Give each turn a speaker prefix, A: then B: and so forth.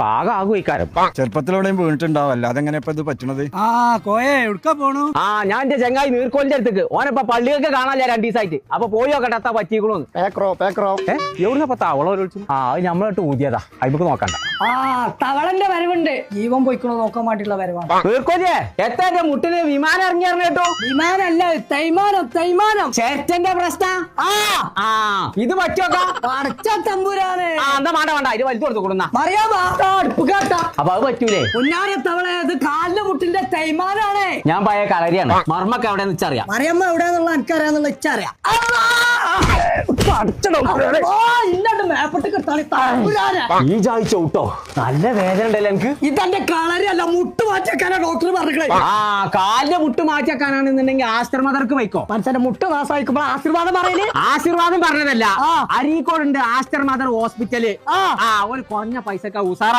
A: പാകാകും ഇക്കാരം.
B: ചെറുപ്പത്തിലൂടെയും വീണിട്ടുണ്ടാവും, അല്ലാതെ എങ്ങനെ ഇപ്പൊ ഇത് പറ്റണത്?
C: എവിടുക്ക പോണു?
A: ഞാൻ എന്റെ ചെങ്ങായി നീർക്കോലിന്റെ അടുത്തേക്ക് ഓനപ്പ പള്ളിയൊക്കെ കാണാനില്ല 2 ദിവസമായിട്ട്. അപ്പൊ പോയി നോക്കട്ടെ എത്താ പറ്റിക്കണോന്ന്. എവിടുന്നപ്പ തവള വിളിച്ചു? അത് നമ്മളോട്ട് ഊതിയതാ, അയ്മക്ക് നോക്കണ്ട.
C: തവളന്റെ വരവുണ്ട്, ജീവൻ പോയിക്കണോ നോക്കാൻ വേണ്ടിയുള്ള വരവാണ്.
A: നീർക്കോലിയെ എത്താ എന്റെ മുട്ടിന് വിമാനം ഇറങ്ങിയായിരുന്നു കേട്ടോ.
C: വിമാനല്ല, തൈമാനം.
A: ചേട്ടന്റെ പ്രശ്നം ഇത് പറ്റോക്കാ
C: അടച്ച തമ്പുരാനെ.
A: എന്താ വേണ്ട ഇത് വലിച്ചു കൊടുത്തു കൊടുന്ന
C: അടുപ്പ് കേട്ട.
A: അപ്പൊ അത് പറ്റൂലേ?
C: പൊന്നാര തവള, അത് കാലിന്റെ മുട്ടിന്റെ തൈമാനാണ്.
A: ഞാൻ പഴയ കളരിയാണ്. മർമ്മക്ക് എവിടെ വെച്ചറിയാം.
C: മറിയമ്മ എവിടെയാന്നുള്ള എനിക്കറിയാന്നുള്ള ഇച്ചറിയാം.
A: ഈ ജായിച്ച ഔട്ടോ നല്ല വേദന ഉണ്ടല്ലോ എനിക്ക്.
C: ഇതെന്റെ കളരിയല്ല, മുട്ട് മാറ്റിയാക്കാനാ ഡോക്ടർ പറഞ്ഞേ.
A: കാലിന്റെ മുട്ട് മാറ്റിയാക്കാനാണെന്നുണ്ടെങ്കിൽ ആസ്റ്റർ മദർക്ക് വയ്ക്കോ.
C: മനസ്സിന്റെ മുട്ട് നാശമായിക്കുമ്പോൾ ആശീർവാദം പറയല്.
A: ആശീർവാദം പറഞ്ഞതല്ല, അരീക്കോടുണ്ട് ആസ്റ്റർ മദർ ഹോസ്പിറ്റല്. ഒരു കുറഞ്ഞ പൈസക്ക് ഉസാറ